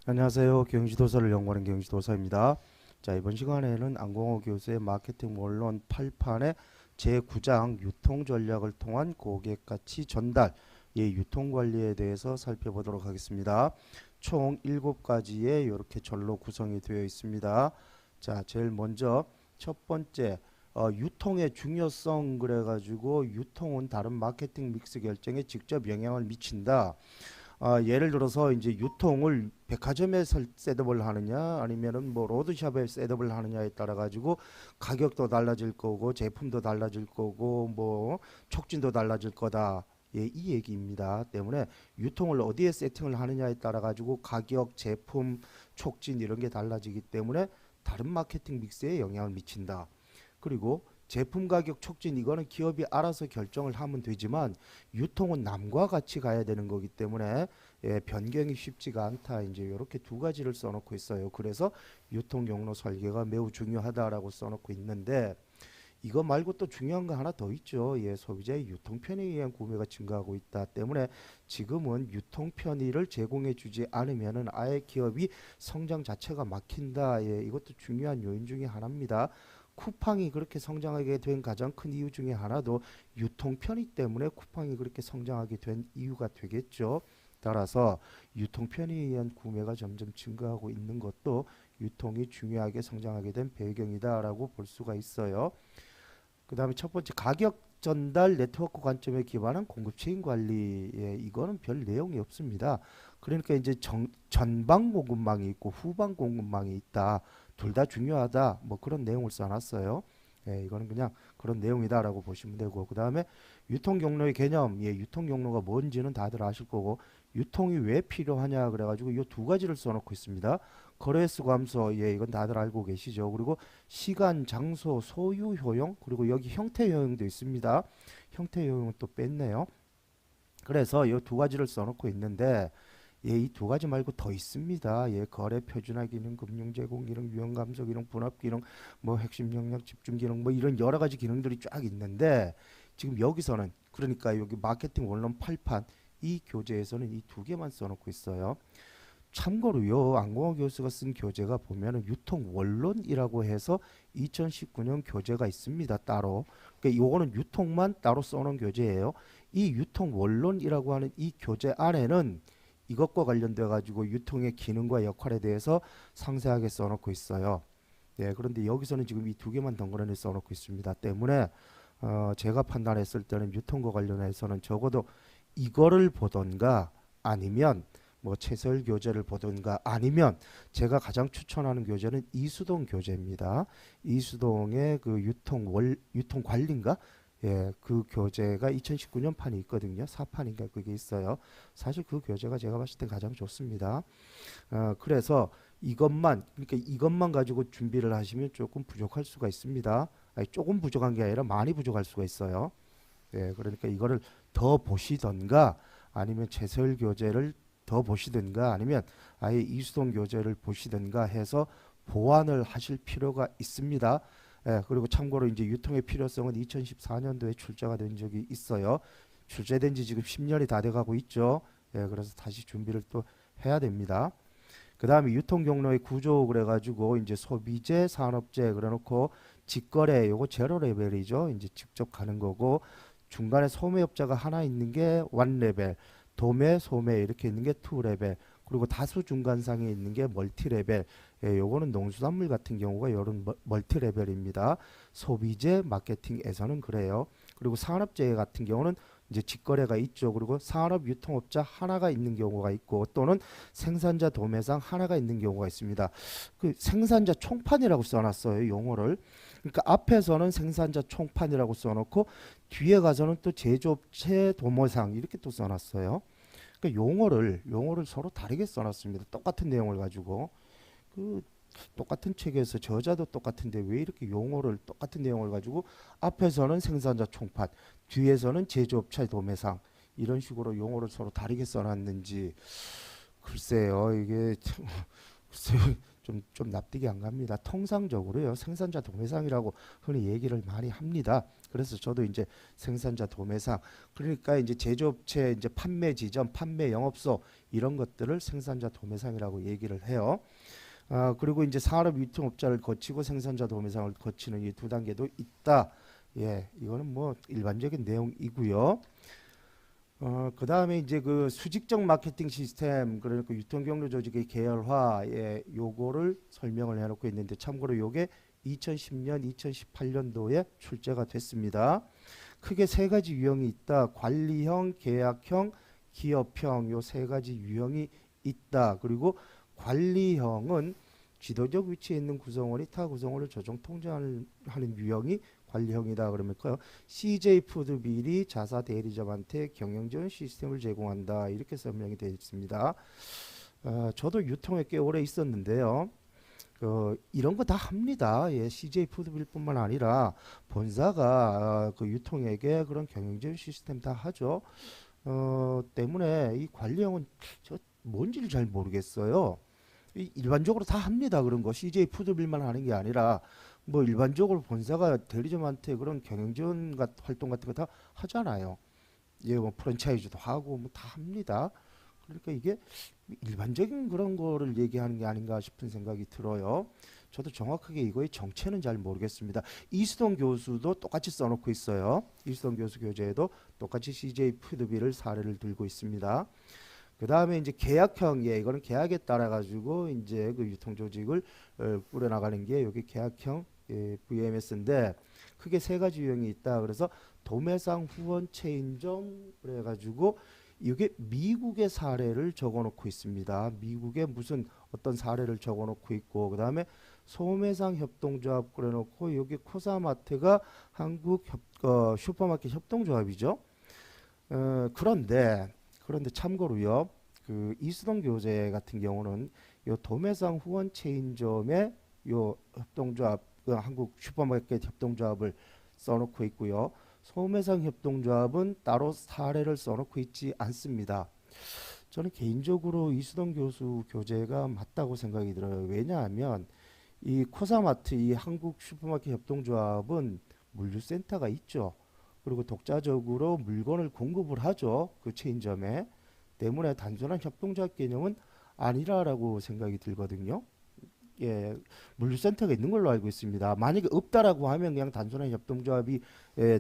안녕하세요. 경기도서를 연구하는 경기도서입니다. 자, 이번 시간에는 안공호 교수의 마케팅 원론 8판의 제9장 유통 전략을 통한 고객 가치 전달, 유통 관리에 대해서 살펴보도록 하겠습니다. 총 7가지의 이렇게 절로 구성이 되어 있습니다. 자, 제일 먼저 첫 번째 유통의 중요성 그래가지고 유통은 다른 마케팅 믹스 결정에 직접 영향을 미친다. 예를 들어서 이제 유통을 백화점에 셋업을 하느냐 아니면은 뭐 로드샵에 셋업을 하느냐에 따라 가지고 가격도 달라질 거고 제품도 달라질 거고 뭐 촉진도 달라질 거다. 이 얘기입니다. 때문에 유통을 어디에 세팅을 하느냐에 따라 가지고 가격, 제품, 촉진 이런 게 달라지기 때문에 다른 마케팅 믹스에 영향을 미친다. 그리고 제품 가격 촉진 이거는 기업이 알아서 결정을 하면 되지만 유통은 남과 같이 가야 되는 거기 때문에 변경이 쉽지가 않다. 이제 이렇게 두 가지를 써놓고 있어요. 그래서 유통 경로 설계가 매우 중요하다라고 써놓고 있는데 이거 말고 또 중요한 거 하나 더 있죠. 소비자의 유통 편의에 의한 구매가 증가하고 있다 때문에 지금은 유통 편의를 제공해 주지 않으면은 아예 기업이 성장 자체가 막힌다. 이것도 중요한 요인 중에 하나입니다. 쿠팡이 그렇게 성장하게 된 가장 큰 이유 중에 하나도 유통 편의 때문에 쿠팡이 그렇게 성장하게 된 이유가 되겠죠. 따라서 유통 편의에 의한 구매가 점점 증가하고 있는 것도 유통이 중요하게 성장하게 된 배경이다라고 볼 수가 있어요. 그 다음에 첫 번째 가격 전달 네트워크 관점에 기반한 공급 체인 관리. 이거는 별 내용이 없습니다. 그러니까 이제 전방 공급망이 있고 후방 공급망이 있다. 둘 다 중요하다. 뭐 그런 내용을 써놨어요. 이거는 그냥 그런 내용이다라고 보시면 되고 그 다음에 유통 경로의 개념. 유통 경로가 뭔지는 다들 아실 거고 유통이 왜 필요하냐 그래가지고 이 두 가지를 써놓고 있습니다. 거래수 감소, 이건 다들 알고 계시죠. 그리고 시간, 장소, 소유 효용, 그리고 여기 형태 효용도 있습니다. 형태 효용은 또 뺐네요. 그래서 이 두 가지를 써놓고 있는데 이 두 가지 말고 더 있습니다. 거래 표준화 기능, 금융 제공 기능, 유형 감소 기능, 분합 기능, 뭐 핵심 영역 집중 기능, 뭐 이런 여러 가지 기능들이 쫙 있는데 지금 여기서는 그러니까 여기 마케팅 원론 8판 이 교재에서는 이 두 개만 써놓고 있어요. 참고로요, 안공호 교수가 쓴 교재가 보면은 유통 원론이라고 해서 2019년 교재가 있습니다. 따로. 그러니까 요거는 유통만 따로 써놓은 교재예요. 이 유통 원론이라고 하는 이 교재 안에는 이것과 관련돼 가지고 유통의 기능과 역할에 대해서 상세하게 써놓고 있어요. 그런데 여기서는 지금 이 두 개만 덩그러니 써놓고 있습니다. 때문에 제가 판단했을 때는 유통과 관련해서는 적어도 이거를 보던가 아니면 뭐 최서일 교재를 보든가 아니면 제가 가장 추천하는 교재는 이수동 교재입니다. 이수동의 그 유통 관리인가? 그 교재가 2019년 판이 있거든요. 4판인가 그게 있어요. 사실 그 교재가 제가 봤을 때 가장 좋습니다. 그래서 그러니까 이것만 가지고 준비를 하시면 조금 부족할 수가 있습니다. 아니, 조금 부족한 게 아니라 많이 부족할 수가 있어요. 그러니까 이거를 더 보시던가 아니면 최서일 교재를 더 보시든가 아니면 아예 이수동 교재를 보시든가 해서 보완을 하실 필요가 있습니다. 그리고 참고로 이제 유통의 필요성은 2014년도에 출제가 된 적이 있어요. 출제된 지 지금 10년이 다 돼가고 있죠. 그래서 다시 준비를 또 해야 됩니다. 그 다음에 유통 경로의 구조 그래가지고 이제 소비재, 산업재 그래놓고 직거래 요거 제로 레벨이죠. 이제 직접 가는 거고 중간에 소매업자가 하나 있는 게 원 레벨, 도매, 소매 이렇게 있는 게 투 레벨, 그리고 다수 중간상에 있는 게 멀티 레벨. 요거는 농수산물 같은 경우가 이런 멀티 레벨입니다. 소비재 마케팅에서는 그래요. 그리고 산업재 같은 경우는 이제 직거래가 있죠. 그리고 산업 유통업자 하나가 있는 경우가 있고 또는 생산자 도매상 하나가 있는 경우가 있습니다. 그 생산자 총판이라고 써놨어요. 용어를. 그러니까 앞에서는 생산자 총판이라고 써놓고 뒤에 가서는 또 제조업체 도매상 이렇게 또 써놨어요. 그러니까 용어를 서로 다르게 써놨습니다. 똑같은 내용을 가지고 그 똑같은 책에서 저자도 똑같은데 왜 이렇게 용어를 똑같은 내용을 가지고 앞에서는 생산자 총판, 뒤에서는 제조업체 도매상 이런 식으로 용어를 서로 다르게 써놨는지 글쎄요 이게 글쎄요 좀 납득이 안 갑니다. 통상적으로요 생산자 도매상이라고 흔히 얘기를 많이 합니다. 그래서 저도 이제 생산자 도매상 그러니까 이제 제조업체 이제 판매 지점, 판매 영업소 이런 것들을 생산자 도매상이라고 얘기를 해요. 그리고 이제 산업 유통업자를 거치고 생산자 도매상을 거치는 이 두 단계도 있다. 예, 이거는 뭐 일반적인 내용이고요. 그 다음에 이제 그 수직적 마케팅 시스템, 그러니까 유통경로 조직의 계열화, 예, 요거를 설명을 해놓고 있는데 참고로 요게 2010년, 2018년도에 출제가 됐습니다. 크게 세 가지 유형이 있다. 관리형, 계약형, 기업형 요 세 가지 유형이 있다. 그리고 관리형은 지도적 위치에 있는 구성원이 타 구성원을 조정 통제하는 유형이 관리형이다. 그러면 CJ 푸드빌이 자사 대리점한테 경영 지원 시스템을 제공한다. 이렇게 설명이 되어 있습니다. 저도 유통에 꽤 오래 있었는데요. 이런 거 다 합니다. 예, CJ 푸드빌뿐만 아니라 본사가 그 유통에게 그런 경영 지원 시스템 다 하죠. 때문에 이 관리형은 저 뭔지를 잘 모르겠어요. 일반적으로 다 합니다. 그런 거 CJ 푸드빌만 하는 게 아니라 뭐 일반적으로 본사가 대리점한테 그런 경영 지원 활동 같은 거 다 하잖아요. 예, 뭐 프랜차이즈도 하고 뭐 다 합니다. 그러니까 이게 일반적인 그런 거를 얘기하는 게 아닌가 싶은 생각이 들어요. 저도 정확하게 이거의 정체는 잘 모르겠습니다. 이수동 교수도 똑같이 써놓고 있어요. 이수동 교수 교재에도 똑같이 CJ 푸드빌을 사례를 들고 있습니다. 그 다음에 이제 계약형, 예, 이거는 계약에 따라 가지고 이제 그 유통 조직을 꾸려나가는 게 여기 계약형 예, VMS인데 크게 세 가지 유형이 있다. 그래서 도매상 후원 체인점 그래가지고 이게 미국의 사례를 적어놓고 있습니다. 미국의 무슨 어떤 사례를 적어놓고 있고 그 다음에 소매상 협동조합 그래놓고 여기 코사마트가 한국 슈퍼마켓 협동조합이죠. 그런데 참고로요. 그 이수동 교재 같은 경우는 요 도매상 후원 체인점의 요 협동조합 그 한국 슈퍼마켓 협동조합을 써놓고 있고요. 소매상 협동조합은 따로 사례를 써놓고 있지 않습니다. 저는 개인적으로 이수동 교수 교재가 맞다고 생각이 들어요. 왜냐하면 이 코사마트 이 한국 슈퍼마켓 협동조합은 물류센터가 있죠. 그리고 독자적으로 물건을 공급을 하죠. 그 체인점에. 때문에 단순한 협동조합 개념은 아니라라고 생각이 들거든요. 예, 물류센터가 있는 걸로 알고 있습니다. 만약에 없다라고 하면 그냥 단순한 협동조합이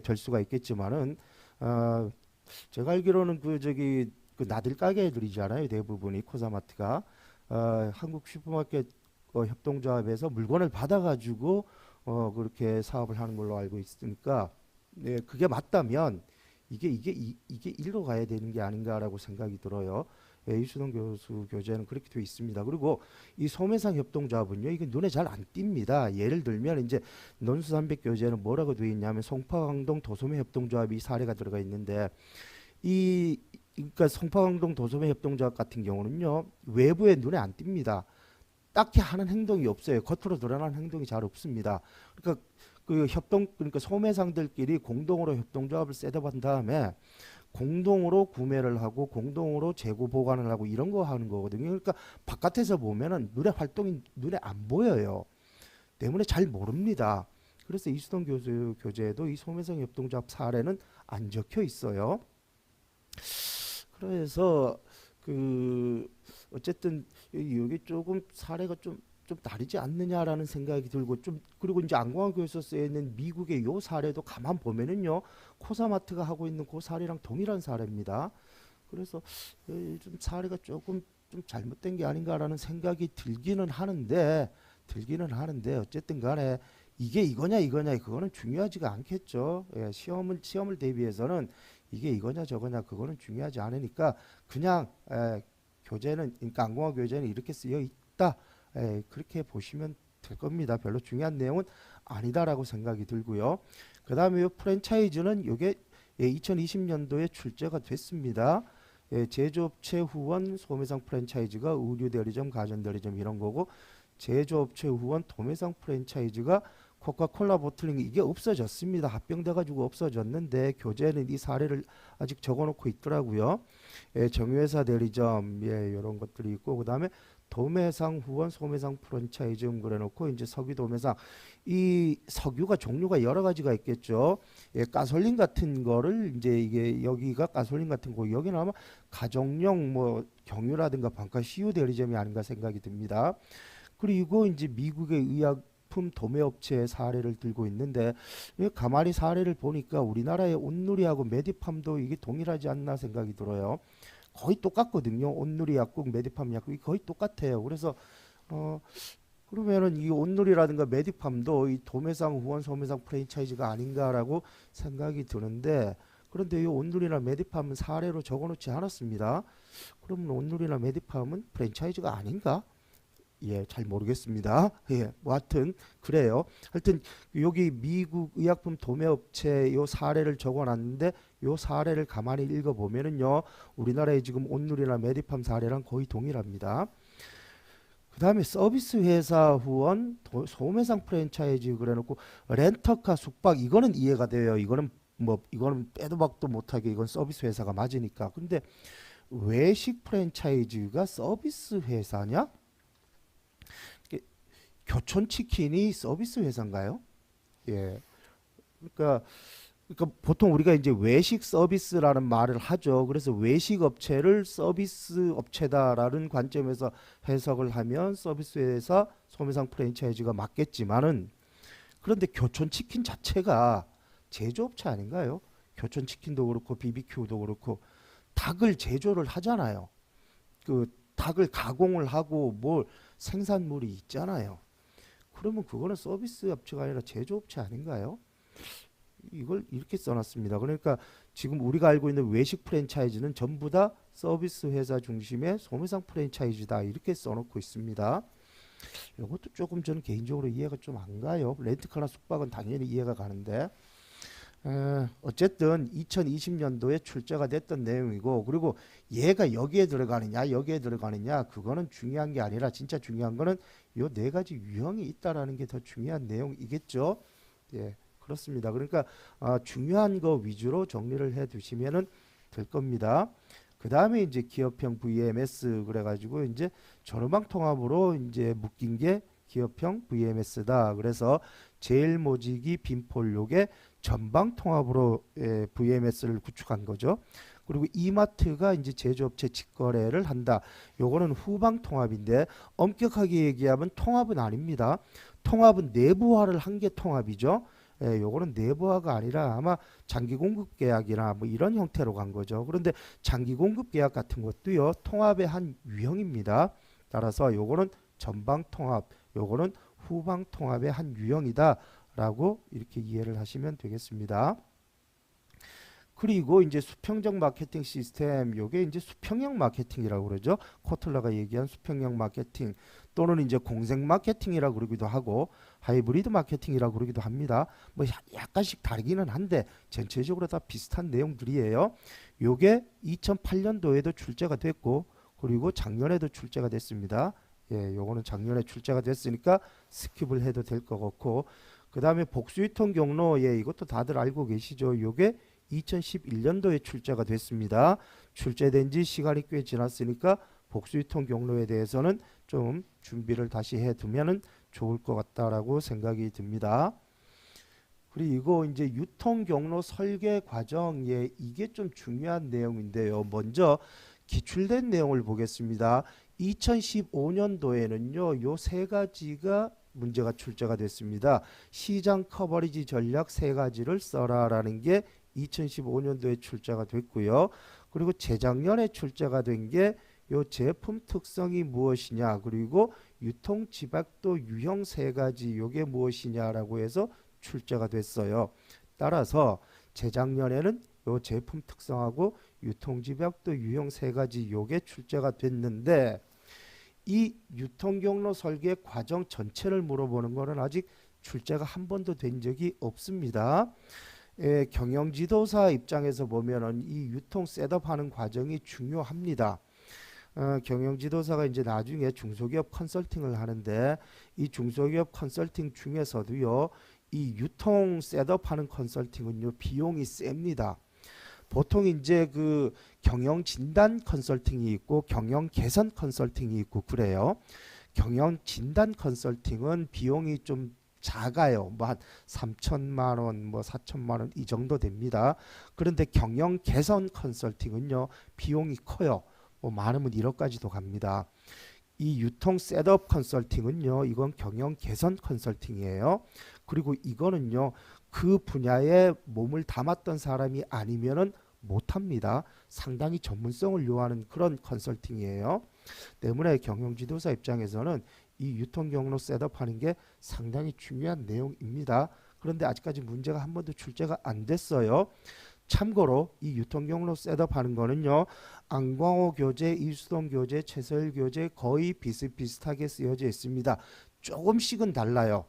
될 수가 있겠지만은 어, 제가 알기로는 그 나들 가게들이잖아요. 대부분이 코사마트가 한국 슈퍼마켓 협동조합에서 물건을 받아가지고 그렇게 사업을 하는 걸로 알고 있으니까 네, 그게 맞다면 이게 일로 가야 되는 게 아닌가라고 생각이 들어요. 예, 이수동 교수 교재는 그렇게 되어 있습니다. 그리고 이 소매상 협동조합은요, 이게 눈에 잘 안 띕니다. 예를 들면 이제 논수삼백 교재는 뭐라고 되어 있냐면 송파광동 도소매 협동조합이 사례가 들어가 있는데 그러니까 송파광동 도소매 협동조합 같은 경우는요, 외부에 눈에 안 띕니다. 딱히 하는 행동이 없어요. 겉으로 드러나는 행동이 잘 없습니다. 그러니까 그러니까 소매상들끼리 공동으로 협동조합을 셋업한 다음에 공동으로 구매를 하고 공동으로 재고 보관을 하고 이런 거 하는 거거든요. 그러니까 바깥에서 보면은 활동이 눈에 안 보여요. 때문에 잘 모릅니다. 그래서 이수동 교수 교재에도 이 소매상 협동조합 사례는 안 적혀 있어요. 그래서 어쨌든 여기 조금 사례가 좀 다르지 않느냐라는 생각이 들고 그리고 이제 안광 교수에 쓰여 있는 미국의 요 사례도 가만 보면은요 코사마트가 하고 있는 그 사례랑 동일한 사례입니다. 그래서 좀 사례가 조금 좀 잘못된 게 아닌가라는 생각이 들기는 하는데 어쨌든 간에 이게 이거냐 그거는 중요하지가 않겠죠. 예, 시험을 대비해서는 이게 이거냐 저거냐 그거는 중요하지 않으니까 그냥 교재는 그러니까 안공학 교재는 이렇게 쓰여 있다. 그렇게 보시면 될 겁니다. 별로 중요한 내용은 아니다라고 생각이 들고요. 그 다음에 프랜차이즈는 이게 2020년도에 출제가 됐습니다. 제조업체 후원 소매상 프랜차이즈가 의류 대리점, 가전 대리점 이런 거고 제조업체 후원 도매상 프랜차이즈가 코카콜라 보틀링 이게 없어졌습니다. 합병돼 가지고 없어졌는데 교재는 이 사례를 아직 적어놓고 있더라고요. 정유회사 대리점 이런 것들이 있고 그 다음에 도매상 후원 소매상 프랜차이즈 그래놓고 이제 석유 도매상 이 석유가 종류가 여러 가지가 있겠죠. 예, 가솔린 같은 거를 이제 이게 여기가 가솔린 같은 거 여기는 아마 가정용 뭐 경유라든가 반가 CU 대리점이 아닌가 생각이 듭니다. 그리고 이제 미국의 의약품 도매업체의 사례를 들고 있는데 가만히 사례를 보니까 우리나라의 온누리하고 메디팜도 이게 동일하지 않나 생각이 들어요. 거의 똑같거든요. 온누리 약국, 메디팜 약국이 거의 똑같아요. 그래서 어 그러면은 이 온누리라든가 메디팜도 이 도매상 후원 소매상 프랜차이즈가 아닌가라고 생각이 드는데 그런데 이 온누리나 메디팜은 사례로 적어놓지 않았습니다. 그러면 온누리나 메디팜은 프랜차이즈가 아닌가? 예, 잘 모르겠습니다. 예, 뭐 하여튼 그래요. 하여튼 여기 미국 의약품 도매업체 요 사례를 적어놨는데 요 사례를 가만히 읽어보면은요, 우리나라의 지금 온누리나 메디팜 사례랑 거의 동일합니다. 그 다음에 서비스 회사 후원 소매상 프랜차이즈 그래놓고 렌터카 숙박 이거는 이해가 돼요. 이거는 뭐 이거는 빼도 박도 못하게 이건 서비스 회사가 맞으니까. 근데 외식 프랜차이즈가 서비스 회사냐? 교촌치킨이 서비스 회사인가요? 예. 그러니까, 그러니까 보통 우리가 이제 외식 서비스라는 말을 하죠. 그래서 외식 업체를 서비스 업체다라는 관점에서 해석을 하면 서비스 회사 소매상 프랜차이즈가 맞겠지만은 그런데 교촌치킨 자체가 제조업체 아닌가요? 교촌치킨도 그렇고 BBQ도 그렇고 닭을 제조를 하잖아요. 그 닭을 가공을 하고 뭘 생산물이 있잖아요. 그러면 그거는 서비스 업체가 아니라 제조업체 아닌가요? 이걸 이렇게 써놨습니다. 그러니까 지금 우리가 알고 있는 외식 프랜차이즈는 전부 다 서비스 회사 중심의 소매상 프랜차이즈다 이렇게 써놓고 있습니다. 이것도 조금 저는 개인적으로 이해가 좀 안 가요. 렌트카나 숙박은 당연히 이해가 가는데 어쨌든 2020년도에 출제가 됐던 내용이고 그리고 얘가 여기에 들어가느냐 여기에 들어가느냐 그거는 중요한 게 아니라 진짜 중요한 거는 요 네 가지 유형이 있다라는 게 더 중요한 내용이겠죠. 예, 그렇습니다. 그러니까 중요한 거 위주로 정리를 해 두시면은 될 겁니다. 그 다음에 이제 기업형 VMS 그래가지고 이제 전후방 통합으로 이제 묶인 게 기업형 VMS다. 그래서 제일모직이 빈폴욕의 전방 통합으로 VMS를 구축한 거죠. 그리고 이마트가 이제 제조업체 직거래를 한다. 요거는 후방 통합인데 엄격하게 얘기하면 통합은 아닙니다. 통합은 내부화를 한 게 통합이죠. 예, 요거는 내부화가 아니라 아마 장기 공급 계약이나 뭐 이런 형태로 간 거죠. 그런데 장기 공급 계약 같은 것도요, 통합의 한 유형입니다. 따라서 요거는 전방 통합, 요거는 후방 통합의 한 유형이다라고 이렇게 이해를 하시면 되겠습니다. 그리고 이제 수평적 마케팅 시스템, 요게 이제 수평형 마케팅이라고 그러죠. 코틀러가 얘기한 수평형 마케팅 또는 이제 공생 마케팅이라고 그러기도 하고 하이브리드 마케팅이라고 그러기도 합니다. 뭐 약간씩 다르기는 한데 전체적으로 다 비슷한 내용들이에요. 요게 2008년도에도 출제가 됐고 그리고 작년에도 출제가 됐습니다. 예, 요거는 작년에 출제가 됐으니까 스킵을 해도 될 것 같고 그 다음에 복수유통 경로, 예, 이것도 다들 알고 계시죠. 요게 2011년도에 출제가 됐습니다. 출제된 지 시간이 꽤 지났으니까 복수유통 경로에 대해서는 좀 준비를 다시 해두면 좋을 것 같다라고 생각이 듭니다. 그리고 이제 유통 경로 설계 과정, 예, 이게 좀 중요한 내용인데요. 먼저 기출된 내용을 보겠습니다. 2015년도에는요, 요 세 가지가 문제가 출제가 됐습니다. 시장 커버리지 전략 세 가지를 써라라는 게 2015년도에 출제가 됐고요. 그리고 재작년에 출제가 된 게 요 제품 특성이 무엇이냐 그리고 유통 지각도 유형 세 가지 요게 무엇이냐라고 해서 출제가 됐어요. 따라서 재작년에는 요 제품 특성하고 유통 지각도 유형 세 가지 요게 출제가 됐는데 이 유통 경로 설계 과정 전체를 물어보는 거는 아직 출제가 한 번도 된 적이 없습니다. 경영 지도사 입장에서 보면은 이 유통 셋업하는 과정이 중요합니다. 경영 지도사가 이제 나중에 중소기업 컨설팅을 하는데 이 중소기업 컨설팅 중에서도요, 이 유통 셋업하는 컨설팅은요 비용이 셉니다. 보통 이제 그 경영 진단 컨설팅이 있고 경영 개선 컨설팅이 있고 그래요. 경영 진단 컨설팅은 비용이 좀 작아요. 뭐 한 3천만 원, 뭐 4천만 원 이 정도 됩니다. 그런데 경영 개선 컨설팅은요, 비용이 커요. 뭐 많으면 1억까지도 갑니다. 이 유통 셋업 컨설팅은요, 이건 경영 개선 컨설팅이에요. 그리고 이거는요, 그 분야에 몸을 담았던 사람이 아니면은 못합니다. 상당히 전문성을 요하는 그런 컨설팅이에요. 때문에 경영지도사 입장에서는 이 유통 경로 셋업하는 게 상당히 중요한 내용입니다. 그런데 아직까지 문제가 한 번도 출제가 안 됐어요. 참고로 이 유통 경로 셋업하는 거는요, 안광호 교재, 이수동 교재, 최서일 교재 거의 비슷비슷하게 쓰여져 있습니다. 조금씩은 달라요.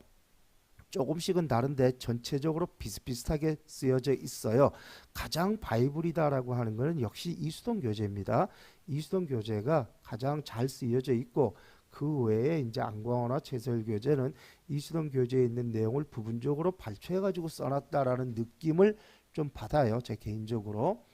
조금씩은 다른데 전체적으로 비슷비슷하게 쓰여져 있어요. 가장 바이블이다라고 하는 것은 역시 이수동 교재입니다. 이수동 교재가 가장 잘 쓰여져 있고 그 외에 이제 안광호나 최서일 교재는 이수동 교재에 있는 내용을 부분적으로 발췌해가지고 써놨다라는 느낌을 좀 받아요. 제 개인적으로.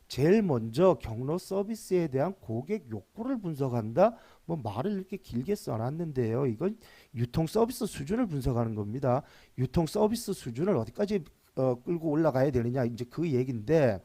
제일 먼저 경로 서비스에 대한 고객 욕구를 분석한다. 뭐 말을 이렇게 길게 써놨는데요. 이건 유통 서비스 수준을 분석하는 겁니다. 유통 서비스 수준을 어디까지 끌고 올라가야 되느냐 이제 그 얘기인데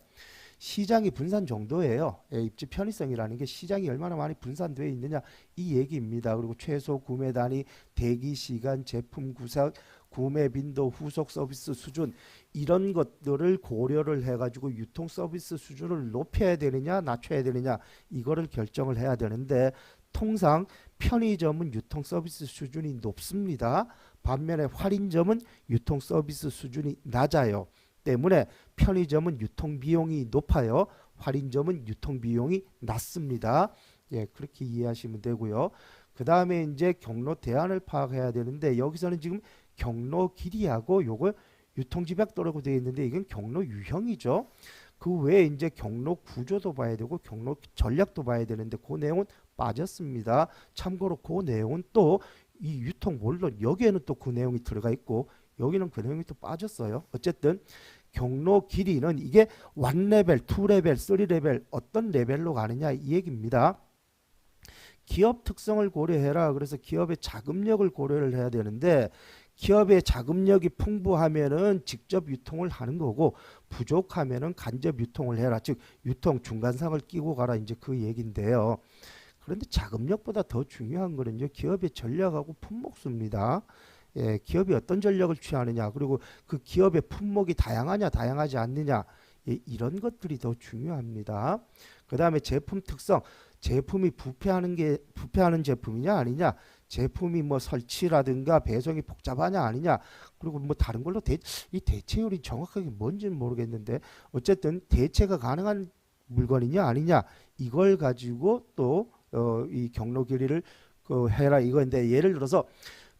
시장이 분산 정도예요. 예, 입지 편의성이라는 게 시장이 얼마나 많이 분산되어 있느냐 이 얘기입니다. 그리고 최소 구매 단위, 대기 시간, 제품 구상, 구매 빈도, 후속 서비스 수준 이런 것들을 고려를 해가지고 유통 서비스 수준을 높여야 되느냐 낮춰야 되느냐 이거를 결정을 해야 되는데 통상 편의점은 유통 서비스 수준이 높습니다. 반면에 할인점은 유통 서비스 수준이 낮아요. 때문에 편의점은 유통 비용이 높아요. 할인점은 유통 비용이 낮습니다. 예, 그렇게 이해하시면 되고요. 그 다음에 이제 경로 대안을 파악해야 되는데 여기서는 지금 경로 길이하고 요거 유통집약도라고 되어 있는데 이건 경로 유형이죠. 그 외에 이제 경로 구조도 봐야 되고 경로 전략도 봐야 되는데 그 내용은 빠졌습니다. 참고로 그 내용은 또 이 유통 물론 여기에는 또 그 내용이 들어가 있고 여기는 그 내용이 또 빠졌어요. 어쨌든 경로 길이는 이게 1레벨, 2레벨, 3레벨 어떤 레벨로 가느냐 이 얘기입니다. 기업 특성을 고려해라. 그래서 기업의 자금력을 고려를 해야 되는데 기업의 자금력이 풍부하면은 직접 유통을 하는 거고 부족하면은 간접 유통을 해라. 즉 유통 중간상을 끼고 가라. 이제 그 얘기인데요. 그런데 자금력보다 더 중요한 거는요. 기업의 전략하고 품목수입니다. 예, 기업이 어떤 전략을 취하느냐 그리고 그 기업의 품목이 다양하냐 다양하지 않느냐 예, 이런 것들이 더 중요합니다. 그 다음에 제품 특성 제품이 부패하는 제품이냐 아니냐 제품이 뭐 설치라든가 배송이 복잡하냐 아니냐 그리고 뭐 다른 걸로 이 대체율이 정확하게 뭔지는 모르겠는데 어쨌든 대체가 가능한 물건이냐 아니냐 이걸 가지고 또 이 경로 길이를 해라 이거인데 예를 들어서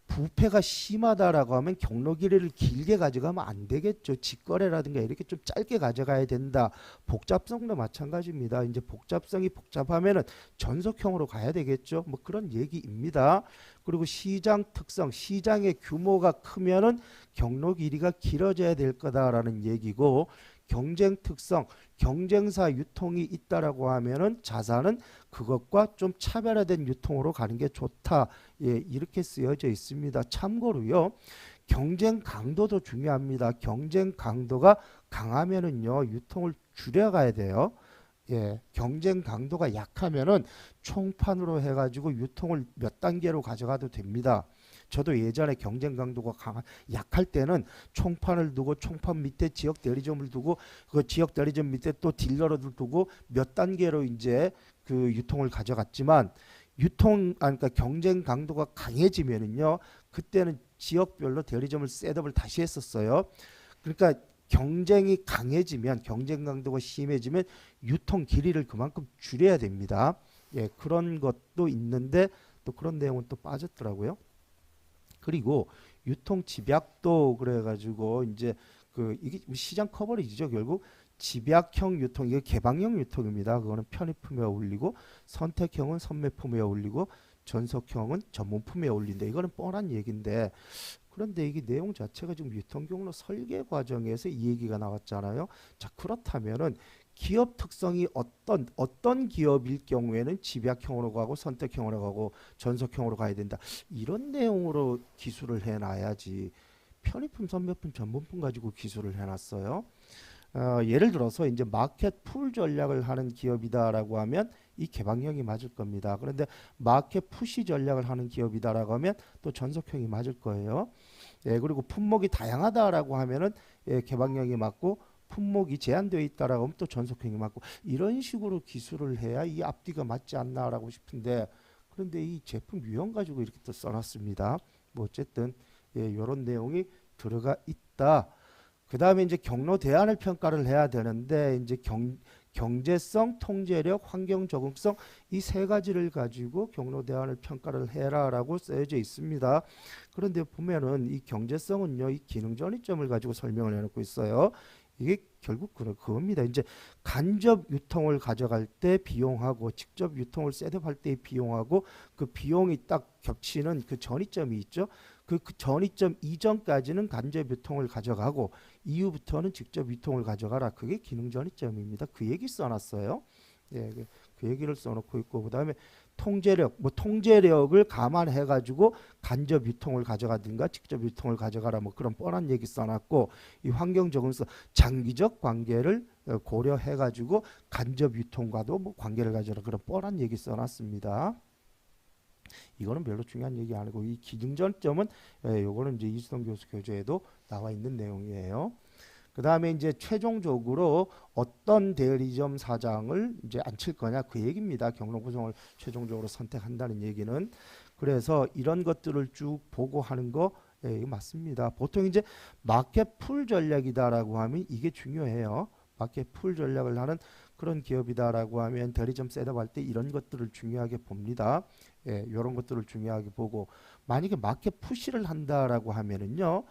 부패가 심하다라고 하면 경로 길이를 길게 가져가면 안 되겠죠. 직거래라든가 이렇게 좀 짧게 가져가야 된다. 복잡성도 마찬가지입니다. 이제 복잡성이 복잡하면은 전속형으로 가야 되겠죠. 뭐 그런 얘기입니다. 그리고 시장 특성, 시장의 규모가 크면은 경로 길이가 길어져야 될 거다라는 얘기고 경쟁 특성, 경쟁사 유통이 있다라고 하면은 자사는 그것과 좀 차별화된 유통으로 가는 게 좋다. 예, 이렇게 쓰여져 있습니다. 참고로요. 경쟁 강도도 중요합니다. 경쟁 강도가 강하면은요. 유통을 줄여가야 돼요. 예, 경쟁 강도가 약하면은 총판으로 해가지고 유통을 몇 단계로 가져가도 됩니다. 저도 예전에 경쟁 강도가 약할 때는 총판을 두고 총판 밑에 지역 대리점을 두고 그 지역 대리점 밑에 또 딜러를 두고 몇 단계로 이제 그 유통을 가져갔지만 그러니까 경쟁 강도가 강해지면은요 그때는 지역별로 대리점을 셋업을 다시 했었어요. 그러니까 경쟁이 강해지면 경쟁 강도가 심해지면 유통 길이를 그만큼 줄여야 됩니다. 예, 그런 것도 있는데 또 그런 내용은 또 빠졌더라고요. 그리고 유통 집약도 그래가지고 이제 이게 시장 커버리지죠. 결국 집약형 유통 이게 개방형 유통입니다. 그거는 편의품에 어울리고 선택형은 선매품에 어울리고 전속형은 전문품에 어울린다. 이거는 뻔한 얘기인데 그런데 이게 내용 자체가 지금 유통 경로 설계 과정에서 이 얘기가 나왔잖아요. 자 그렇다면은 기업 특성이 어떤 기업일 경우에는 집약형으로 가고 선택형으로 가고 전속형으로 가야 된다. 이런 내용으로 기술을 해놔야지. 편의품, 선매품, 전문품 가지고 기술을 해놨어요. 예를 들어서 이제 마켓 풀 전략을 하는 기업이다라고 하면 이 개방형이 맞을 겁니다. 그런데 마켓 푸시 전략을 하는 기업이다라고 하면 또 전속형이 맞을 거예요. 예, 그리고 품목이 다양하다라고 하면은 예, 개방형이 맞고 품목이 제한되어 있다라고 하면 또 전속형이 맞고 이런 식으로 기술을 해야 이 앞뒤가 맞지 않나라고 싶은데 그런데 이 제품 유형 가지고 이렇게 또 써놨습니다. 뭐 어쨌든 예, 이런 내용이 들어가 있다. 그 다음에 이제 경로 대안을 평가를 해야 되는데 이제 경제성, 통제력, 환경 적응성 이 세 가지를 가지고 경로 대안을 평가를 해라라고 쓰여져 있습니다. 그런데 보면은 이 경제성은요, 이 기능 전이점을 가지고 설명을 해놓고 있어요. 이게 결국 그겁니다. 이제 간접 유통을 가져갈 때 비용하고 직접 유통을 셋업할 때의 비용하고 그 비용이 딱 겹치는 그 전이점이 있죠. 그 전이점 이전까지는 간접 유통을 가져가고 이후부터는 직접 유통을 가져가라. 그게 기능 전이점입니다. 그 얘기 써놨어요. 예, 그 얘기를 써놓고 있고 그다음에 통제력, 뭐 통제력을 감안해 가지고 간접 유통을 가져가든가 직접 유통을 가져가라 뭐 그런 뻔한 얘기 써놨고 이 환경 적응성 장기적 관계를 고려해 가지고 간접 유통과도 뭐 관계를 가져라 그런 뻔한 얘기 써놨습니다. 이거는 별로 중요한 얘기 아니고 이 기능전점은 요거는 이제 이수동 교수 교재에도 나와 있는 내용이에요. 그 다음에 이제 최종적으로 어떤 대리점 사장을 이제 앉힐 거냐 그 얘기입니다. 경로 구성을 최종적으로 선택한다는 얘기는. 그래서 이런 것들을 쭉 보고 하는 거 이거 맞습니다. 보통 이제 마켓 풀 전략이다라고 하면 이게 중요해요. 마켓 풀 전략을 하는 그런 기업이다라고 하면 대리점 셋업할 때 이런 것들을 중요하게 봅니다. 예, 이런 것들을 중요하게 보고 만약에 마켓 푸시를 한다라고 하면은요,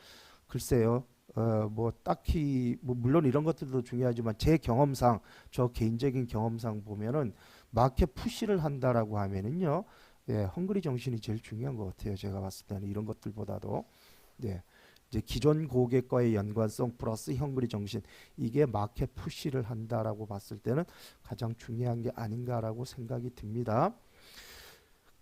글쎄요, 뭐 딱히 뭐 물론 이런 것들도 중요하지만 제 경험상 저 개인적인 경험상 보면은 마켓 푸시를 한다라고 하면은요, 예, 헝그리 정신이 제일 중요한 것 같아요. 제가 봤을 때는 이런 것들보다도 예. 이제 기존 고객과의 연관성 플러스 헝그리 정신 이게 마켓 푸시를 한다라고 봤을 때는 가장 중요한 게 아닌가라고 생각이 듭니다.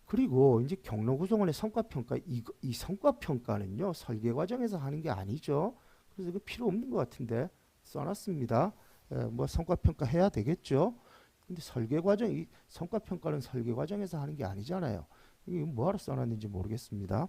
그리고 이제 경로 구성원의 성과평가 이 성과평가는요 설계 과정에서 하는 게 아니죠. 그래서 이거 필요 없는 것 같은데 써놨습니다. 뭐 성과평가 해야 되겠죠. 근데 설계 과정 이 성과평가는 설계 과정에서 하는 게 아니잖아요. 이게 뭐하러 써놨는지 모르겠습니다.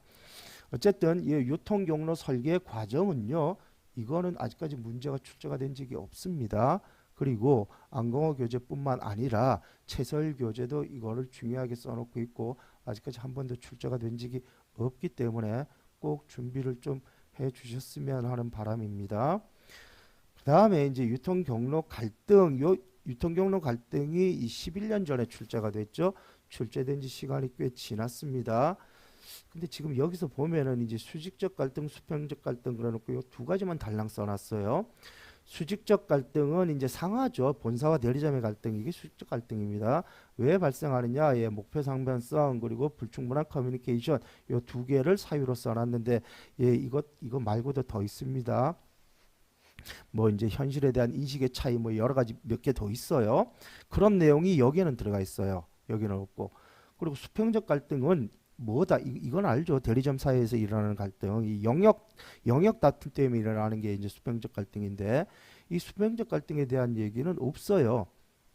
어쨌든 이 유통 경로 설계 과정은요. 이거는 아직까지 문제가 출제가 된 적이 없습니다. 그리고 안공어 교재뿐만 아니라 채설 교재도 이거를 중요하게 써놓고 있고 아직까지 한 번도 출제가 된 적이 없기 때문에 꼭 준비를 좀 해주셨으면 하는 바람입니다. 그 다음에 이제 유통 경로 갈등, 유통 경로 갈등이 이 11년 전에 출제가 됐죠. 출제된 지 시간이 꽤 지났습니다. 근데 지금 여기서 보면은 이제 수직적 갈등, 수평적 갈등 그래놓고 이 두 가지만 달랑 써놨어요. 수직적 갈등은 이제 상하죠. 본사와 대리점의 갈등 이게 수직적 갈등입니다. 왜 발생하느냐? 예, 목표 상변성 그리고 불충분한 커뮤니케이션 이 두 개를 사유로 써놨는데 예, 이거 말고도 더 있습니다. 뭐 이제 현실에 대한 인식의 차이 뭐 여러 가지 몇 개 더 있어요. 그런 내용이 여기에는 들어가 있어요. 여기는 없고. 그리고 수평적 갈등은 뭐다? 이건 알죠. 대리점 사이에서 일어나는 갈등, 이 영역 다툼 때문에 일어나는 게 이제 수평적 갈등인데 이 수평적 갈등에 대한 얘기는 없어요.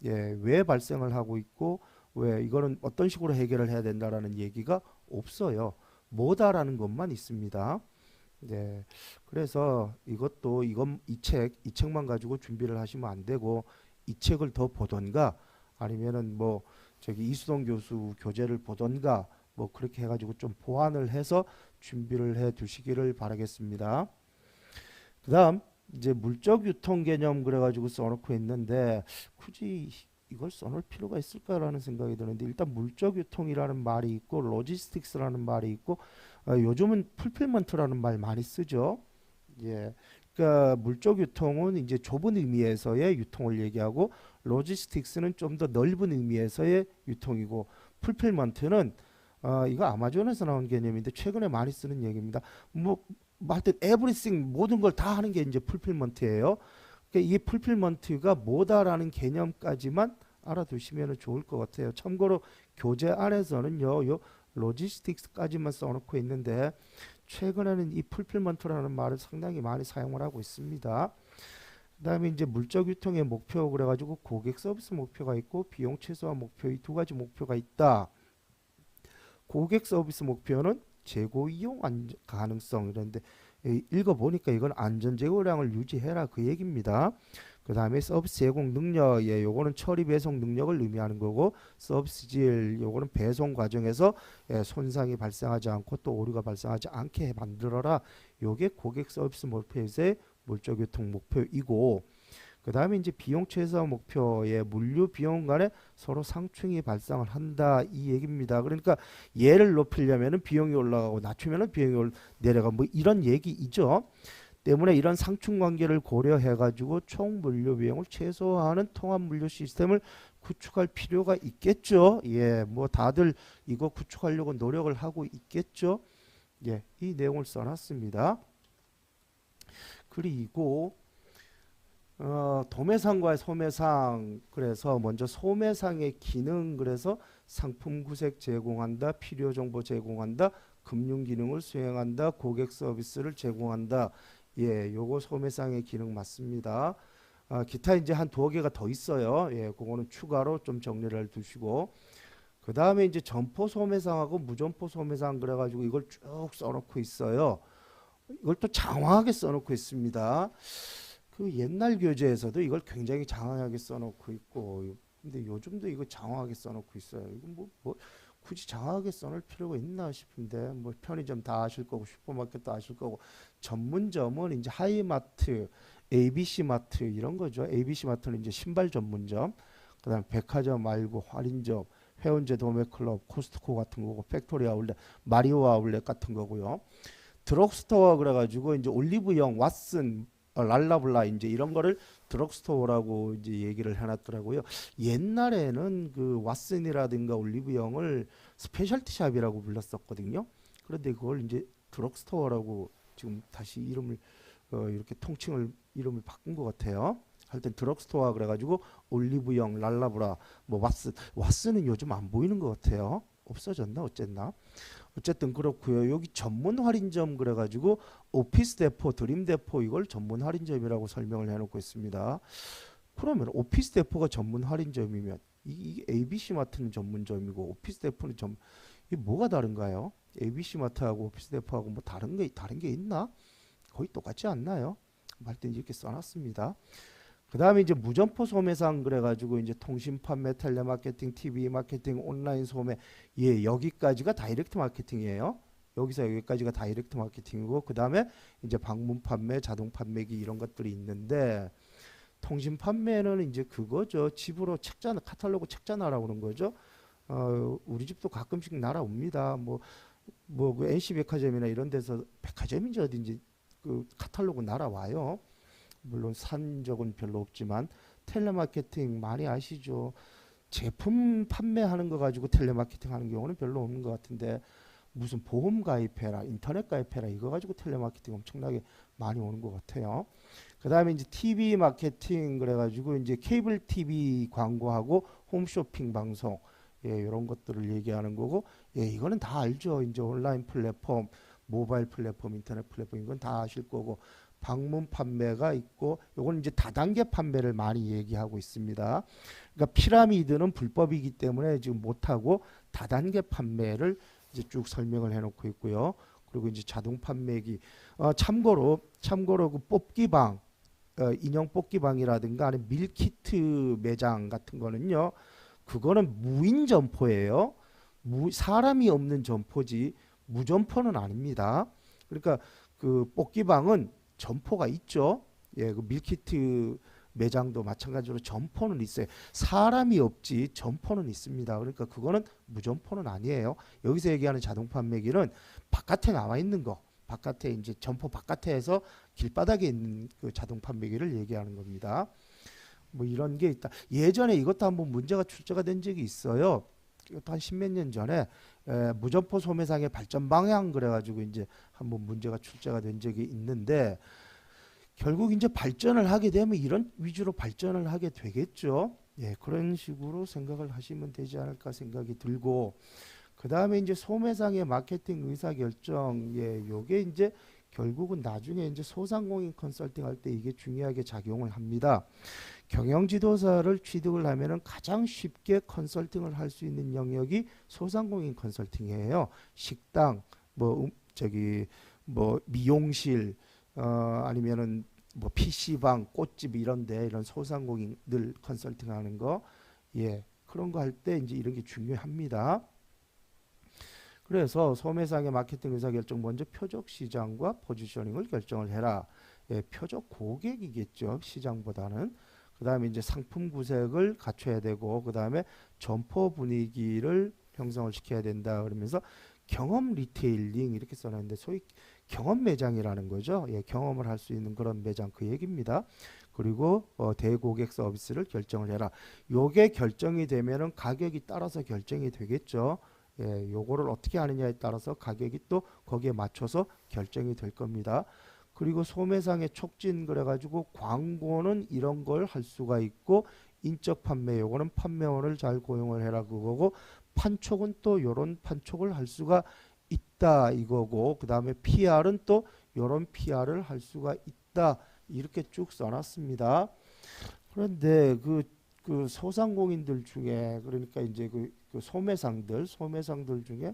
예, 왜 발생을 하고 있고 왜 이거는 어떤 식으로 해결을 해야 된다라는 얘기가 없어요. 뭐다라는 것만 있습니다. 네, 그래서 이 책만 가지고 준비를 하시면 안 되고 이 책을 더 보던가 아니면은 뭐 저기 이수동 교수 교재를 보던가 뭐 그렇게 해가지고 좀 보완을 해서 준비를 해 두시기를 바라겠습니다. 그다음 이제 물적 유통 개념 그래가지고 써놓고 있는데 굳이 이걸 써놓을 필요가 있을까라는 생각이 드는데 일단 물적 유통이라는 말이 있고 로지스틱스라는 말이 있고 요즘은 풀필먼트라는 말 많이 쓰죠. 예. 그러니까 물적 유통은 이제 좁은 의미에서의 유통을 얘기하고 로지스틱스는 좀 더 넓은 의미에서의 유통이고 풀필먼트는 이거 아마존에서 나온 개념인데 최근에 많이 쓰는 얘기입니다. 뭐 하여튼 에브리띵 모든 걸 다 하는 게 이제 풀필먼트예요. 그러니까 이게 풀필먼트가 뭐다라는 개념까지만 알아두시면 좋을 것 같아요. 참고로 교재 안에서는요, 요 로지스틱스까지만 써놓고 있는데 최근에는 이 풀필먼트라는 말을 상당히 많이 사용을 하고 있습니다. 그다음에 이제 물적 유통의 목표 그래가지고 고객 서비스 목표가 있고 비용 최소화 목표 이 두 가지 목표가 있다. 고객 서비스 목표는 재고 이용 가능성 이런데 읽어보니까 이건 안전 제고량을 유지해라 그 얘기입니다. 그 다음에 서비스 제공 능력, 예, 요거는 처리 배송 능력을 의미하는 거고 서비스 질, 요거는 배송 과정에서 예, 손상이 발생하지 않고 또 오류가 발생하지 않게 만들어라. 요게 고객 서비스 목표에서의 물적 유통 목표이고 그 다음에 이제 비용 최소화 목표의 물류 비용 간에 서로 상충이 발생을 한다 이 얘기입니다. 그러니까 얘를 높이려면은 비용이 올라가고 낮추면은 비용이 내려가 뭐 이런 얘기이죠. 때문에 이런 상충 관계를 고려해 가지고 총 물류 비용을 최소화하는 통합 물류 시스템을 구축할 필요가 있겠죠. 예, 뭐 다들 이거 구축하려고 노력을 하고 있겠죠. 예, 이 내용을 써놨습니다. 그리고 도매상과의 소매상 그래서 먼저 소매상의 기능 그래서 상품 구색 제공한다 필요 정보 제공한다 금융 기능을 수행한다 고객 서비스를 제공한다 예 요거 소매상의 기능 맞습니다. 기타 이제 한 두어 개가 더 있어요. 예 그거는 추가로 좀 정리를 두시고 그 다음에 이제 점포 소매상하고 무점포 소매상 그래가지고 이걸 쭉 써놓고 있어요. 이걸 또 장황하게 써놓고 있습니다. 그 옛날 교재에서도 이걸 굉장히 장황하게 써놓고 있고 근데 요즘도 이거 장황하게 써놓고 있어요. 이거 뭐 굳이 장황하게 써놓을 필요가 있나 싶은데 뭐 편의점 다 아실 거고 슈퍼마켓도 아실 거고 전문점은 이제 하이마트, ABC 마트 이런 거죠. ABC 마트는 이제 신발 전문점, 그다음 백화점 말고 할인점, 회원제 도매클럽, 코스트코 같은 거고 팩토리 아울렛, 마리오 아울렛 같은 거고요. 드럭스토어 그래가지고 이제 올리브영, 왓슨, 랄라블라 이제 이런 거를 드럭스토어라고 이제 얘기를 해놨더라고요. 옛날에는 그 왓슨이라든가 올리브영을 스페셜티 샵이라고 불렀었거든요. 그런데 그걸 이제 드럭스토어라고 지금 다시 이름을 이렇게 통칭을 이름을 바꾼 것 같아요. 하여튼 드럭스토어 그래가지고 올리브영, 랄라브라, 뭐 왓슨은 요즘 안 보이는 것 같아요. 없어졌나 어쨌나. 어쨌든 그렇고요. 여기 전문 할인점 그래가지고 오피스 데포, 드림 데포 이걸 전문 할인점이라고 설명을 해놓고 있습니다. 그러면 오피스 데포가 전문 할인점이면 이게 ABC 마트는 전문점이고 오피스 데포는 이게 뭐가 다른가요? ABC 마트하고 오피스 데포하고 뭐 다른 게 있나? 거의 똑같지 않나요? 하여튼 이렇게 써놨습니다. 그 다음에 이제 무점포 소매상 그래가지고 이제 통신 판매, 텔레마케팅, TV 마케팅, 온라인 소매 예 여기까지가 다이렉트 마케팅이에요. 여기서 여기까지가 다이렉트 마케팅이고 그 다음에 이제 방문 판매, 자동 판매기 이런 것들이 있는데 통신 판매는 이제 그거죠. 집으로 책자 카탈로그 책자 날아오는 거죠. 우리 집도 가끔씩 날아옵니다. 그 NC 백화점이나 이런 데서 백화점인지 어딘지 그 카탈로그 날아와요. 물론 산 적은 별로 없지만 텔레마케팅 많이 아시죠? 제품 판매하는 거 가지고 텔레마케팅 하는 경우는 별로 없는 것 같은데 무슨 보험 가입해라, 인터넷 가입해라 이거 가지고 텔레마케팅 엄청나게 많이 오는 것 같아요. 그 다음에 이제 TV 마케팅 그래가지고 이제 케이블 TV 광고하고 홈쇼핑 방송 예, 이런 것들을 얘기하는 거고 예, 이거는 다 알죠. 이제 온라인 플랫폼, 모바일 플랫폼, 인터넷 플랫폼 이건 다 아실 거고 방문 판매가 있고 요건 이제 다단계 판매를 많이 얘기하고 있습니다. 그러니까 피라미드는 불법이기 때문에 지금 못하고 다단계 판매를 이제 쭉 설명을 해놓고 있고요. 그리고 이제 자동 판매기 참고로 그 뽑기방 인형 뽑기방이라든가 아니면 밀키트 매장 같은 거는요. 그거는 무인 점포예요. 사람이 없는 점포지 무점포는 아닙니다. 그러니까 그 뽑기방은 점포가 있죠. 예, 그 밀키트 매장도 마찬가지로 점포는 있어요. 사람이 없지 점포는 있습니다. 그러니까 그거는 무점포는 아니에요. 여기서 얘기하는 자동 판매기는 바깥에 나와 있는 거, 바깥에 이제 점포 바깥에서 길바닥에 있는 그 자동 판매기를 얘기하는 겁니다. 뭐 이런 게 있다. 예전에 이것도 한번 문제가 출제가 된 적이 있어요. 이것도 한 십몇 년 전에 무점포 소매상의 발전 방향 그래가지고 이제 한번 문제가 출제가 된 적이 있는데 결국 이제 발전을 하게 되면 이런 위주로 발전을 하게 되겠죠. 예, 그런 식으로 생각을 하시면 되지 않을까 생각이 들고, 그 다음에 이제 소매상의 마케팅 의사결정, 예, 요게 이제 결국은 나중에 이제 소상공인 컨설팅 할 때 이게 중요하게 작용을 합니다. 경영지도사를 취득을 하면은 가장 쉽게 컨설팅을 할 수 있는 영역이 소상공인 컨설팅이에요. 식당, 뭐 저기 뭐 미용실, 아니면은 뭐 PC방, 꽃집 이런데 이런 소상공인들 컨설팅하는 거, 예, 그런 거 할 때 이제 이런 게 중요합니다. 그래서 소매상의 마케팅 의사결정 먼저 표적 시장과 포지셔닝을 결정을 해라. 예, 표적 고객이겠죠. 시장보다는. 그 다음에 이제 상품 구색을 갖춰야 되고, 그 다음에 점포 분위기를 형성을 시켜야 된다. 그러면서 경험 리테일링 이렇게 써놨는데 소위 경험 매장이라는 거죠. 예, 경험을 할 수 있는 그런 매장 그 얘기입니다. 그리고 대고객 서비스를 결정을 해라. 요게 결정이 되면은 가격이 따라서 결정이 되겠죠. 예, 요거를 어떻게 하느냐에 따라서 가격이 또 거기에 맞춰서 결정이 될 겁니다. 그리고 소매상의 촉진 그래가지고 광고는 이런 걸 할 수가 있고, 인적 판매 요거는 판매원을 잘 고용을 해라 그거고, 판촉은 또 요런 판촉을 할 수가 있다 이거고, 그 다음에 PR은 또 요런 PR을 할 수가 있다 이렇게 쭉 써놨습니다. 그런데 그 소상공인들 중에, 그러니까 이제 그 소매상들 중에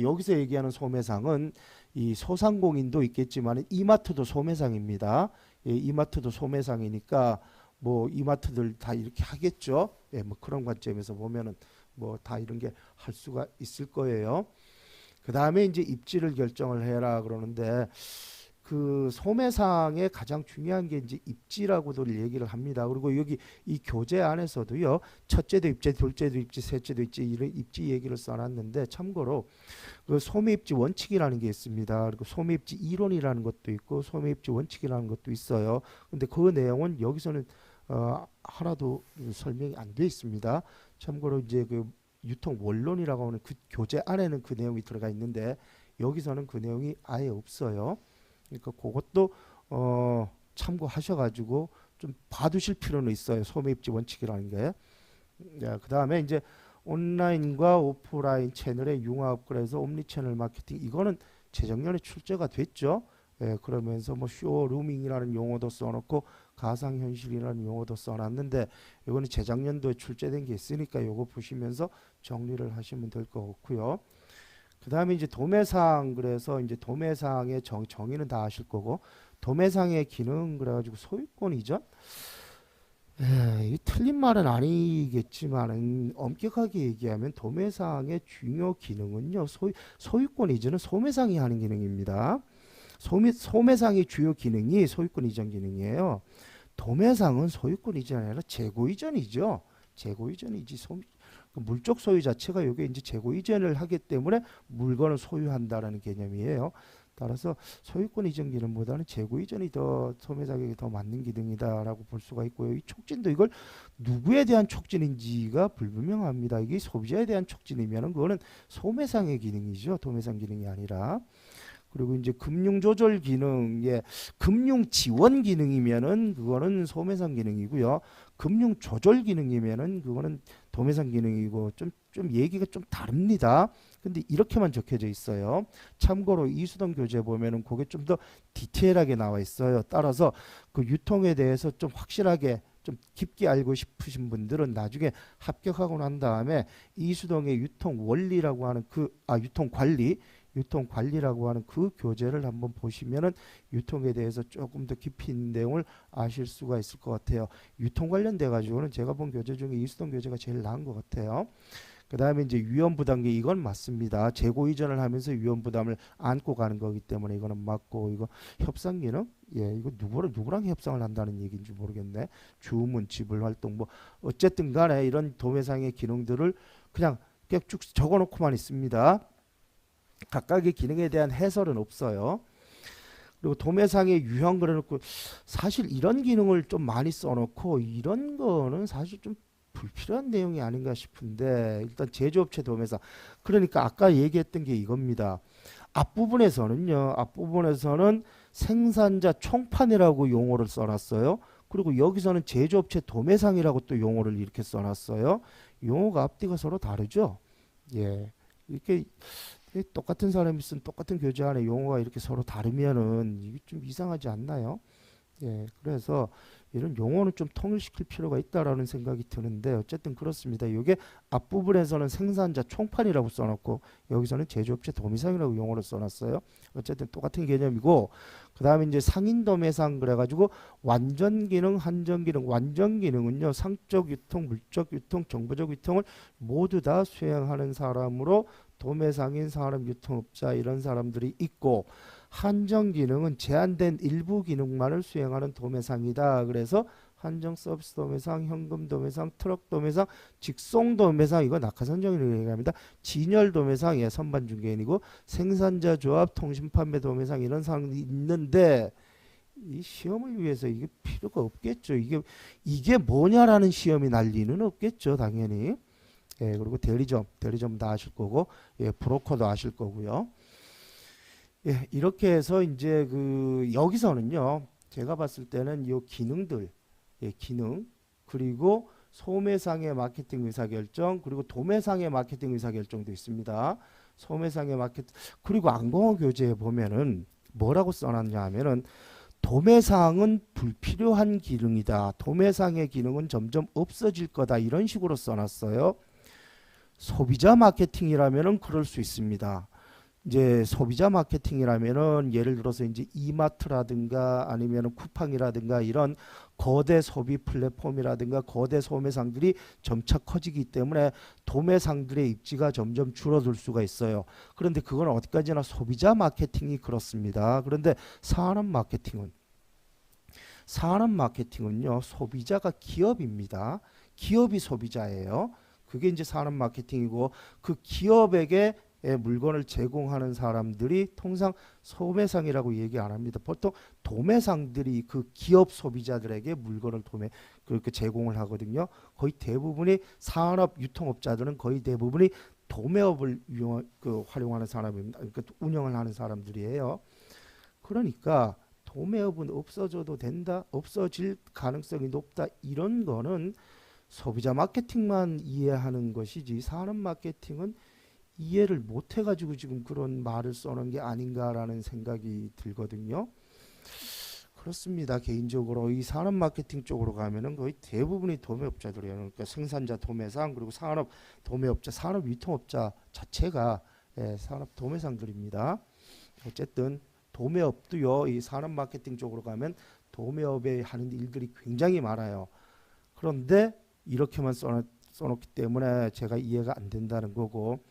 여기서 얘기하는 소매상은 이 소상공인도 있겠지만 이마트도 소매상입니다. 예, 이마트도 소매상이니까 뭐 이마트들 다 이렇게 하겠죠. 예, 뭐 그런 관점에서 보면은 뭐 다 이런 게 할 수가 있을 거예요. 그 다음에 이제 입지를 결정을 해라 그러는데, 그 소매상의 가장 중요한 게 이제 입지라고들 얘기를 합니다. 그리고 여기 이 교재 안에서도요, 첫째도 입지, 둘째도 입지, 셋째도 입지, 이런 입지 얘기를 써놨는데, 참고로 그 소매입지 원칙이라는 게 있습니다. 그리고 소매입지 이론이라는 것도 있고 소매입지 원칙이라는 것도 있어요. 근데 그 내용은 여기서는 하나도 설명이 안 돼 있습니다. 참고로 이제 그 유통 원론이라고 하는 그 교재 안에는 그 내용이 들어가 있는데 여기서는 그 내용이 아예 없어요. 그러니까 그것도 참고하셔가지고 좀 봐두실 필요는 있어요. 소매입지 원칙이라는 게. 그 다음에 이제 온라인과 오프라인 채널의 융합, 그래서 옴니채널 마케팅, 이거는 재작년에 출제가 됐죠. 예, 그러면서 뭐 쇼루밍이라는 용어도 써놓고 가상현실이라는 용어도 써놨는데, 이거는 재작년도에 출제된 게 있으니까 요거 보시면서 정리를 하시면 될 것 같고요. 그 다음에 이제 도매상, 그래서 이제 도매상의 정의는 다 아실 거고, 도매상의 기능 그래가지고 소유권 이전? 이 틀린 말은 아니겠지만 엄격하게 얘기하면 도매상의 중요 기능은요, 소유권 이전은 소매상이 하는 기능입니다. 소매상의 주요 기능이 소유권 이전 기능이에요. 도매상은 소유권 이전이 아니라 재고 이전이죠. 재고 이전이지. 그 물적 소유 자체가 이게 이제 재고 이전을 하기 때문에 물건을 소유한다라는 개념이에요. 따라서 소유권 이전 기능보다는 재고 이전이 더 소매상에게 더 맞는 기능이다라고 볼 수가 있고요. 이 촉진도 이걸 누구에 대한 촉진인지가 불분명합니다. 이게 소비자에 대한 촉진이면은 그거는 소매상의 기능이죠. 도매상 기능이 아니라. 그리고 이제 금융 조절 기능, 예, 금융 지원 기능이면은 그거는 소매상 기능이고요. 금융 조절 기능이면은 그거는 도매상 기능이고, 좀 얘기가 좀 다릅니다. 근데 이렇게만 적혀져 있어요. 참고로 이수동 교재 보면은 그게 좀 더 디테일하게 나와 있어요. 따라서 그 유통에 대해서 좀 확실하게 좀 깊게 알고 싶으신 분들은 나중에 합격하고 난 다음에 이수동의 유통 원리라고 하는 유통 관리라고 하는 그 교재를 한번 보시면은 유통에 대해서 조금 더 깊이 있는 내용을 아실 수가 있을 것 같아요. 유통 관련돼 가지고는 제가 본 교재 중에 이수동 교재가 제일 나은 것 같아요. 그 다음에 이제 위험부담기, 이건 맞습니다. 재고 이전을 하면서 위험부담을 안고 가는 거기 때문에 이거는 맞고, 이거 협상기능, 예, 이거 누구랑 협상을 한다는 얘기인지 모르겠네. 주문, 지불 활동, 뭐 어쨌든 간에 이런 도매상의 기능들을 그냥 쭉 적어놓고만 있습니다. 각각의 기능에 대한 해설은 없어요. 그리고 도매상의 유형 그래놓고, 사실 이런 기능을 좀 많이 써놓고 이런 거는 사실 좀 불필요한 내용이 아닌가 싶은데 일단 제조업체 도매상 그러니까 아까 얘기했던 게 이겁니다. 앞부분에서는 생산자 총판이라고 용어를 써놨어요. 그리고 여기서는 제조업체 도매상이라고 또 용어를 이렇게 써놨어요. 용어가 앞뒤가 서로 다르죠. 예, 이렇게 똑같은 사람이 쓴 똑같은 교재 안에 용어가 이렇게 서로 다르면은 이게 좀 이상하지 않나요? 예, 그래서 이런 용어는 좀 통일시킬 필요가 있다라는 생각이 드는데 어쨌든 그렇습니다. 이게 앞부분에서는 생산자 총판이라고 써놨고 여기서는 제조업체 도매상이라고 용어를 써놨어요. 어쨌든 똑같은 개념이고 그 다음에 이제 상인 도매상 그래가지고 완전 기능, 한정 기능, 완전 기능은요 상적 유통, 물적 유통, 정보적 유통을 모두 다 수행하는 사람으로 도매상인 산업 유통업자 이런 사람들이 있고 한정 기능은 제한된 일부 기능만을 수행하는 도매상이다. 그래서 한정 서비스 도매상, 현금 도매상, 트럭 도매상, 직송 도매상 이거 낙하산정이라고 얘기합니다. 진열 도매상 예 선반 중개인이고 생산자 조합, 통신 판매 도매상 이런 사람이 있는데 이 시험을 위해서 이게 필요가 없겠죠. 이게 뭐냐라는 시험이 날 리는 없겠죠, 당연히. 예, 그리고 대리점 다 아실 거고, 예, 브로커도 아실 거고요. 예, 이렇게 해서 이제 여기서는요, 제가 봤을 때는 이 기능들, 예, 기능, 그리고 소매상의 마케팅 의사결정, 그리고 도매상의 마케팅 의사결정도 있습니다. 소매상의 마케팅, 그리고 안공어 교재에 보면은 뭐라고 써놨냐 하면은 도매상은 불필요한 기능이다. 도매상의 기능은 점점 없어질 거다. 이런 식으로 써놨어요. 소비자 마케팅이라면은 그럴 수 있습니다. 이제 소비자 마케팅이라면은 예를 들어서 이제 이마트라든가 아니면은 쿠팡이라든가 이런 거대 소비 플랫폼이라든가 거대 소매상들이 점차 커지기 때문에 도매상들의 입지가 점점 줄어들 수가 있어요. 그런데 그건 어디까지나 소비자 마케팅이 그렇습니다. 그런데 산업 마케팅은요 소비자가 기업입니다. 기업이 소비자예요. 그게 이제 산업 마케팅이고 그 기업에게 물건을 제공하는 사람들이 통상 소매상이라고 얘기 안 합니다. 보통 도매상들이 그 기업 소비자들에게 물건을 그렇게 제공을 하거든요. 거의 대부분이 산업 유통업자들은 거의 대부분이 도매업을 활용하는 사람입니다. 그러니까 운영을 하는 사람들이에요. 그러니까 도매업은 없어져도 된다, 없어질 가능성이 높다 이런 거는 소비자 마케팅만 이해하는 것이지 산업 마케팅은 이해를 못 해가지고 지금 그런 말을 써놓은 게 아닌가라는 생각이 들거든요. 그렇습니다. 개인적으로 이 산업 마케팅 쪽으로 가면은 거의 대부분이 도매업자들이에요. 그러니까 생산자 도매상 그리고 산업 도매업자, 산업 유통업자 자체가 산업 도매상들입니다. 어쨌든 도매업도요. 이 산업 마케팅 쪽으로 가면 도매업에 하는 일들이 굉장히 많아요. 그런데 이렇게만 써놓기 때문에 제가 이해가 안 된다는 거고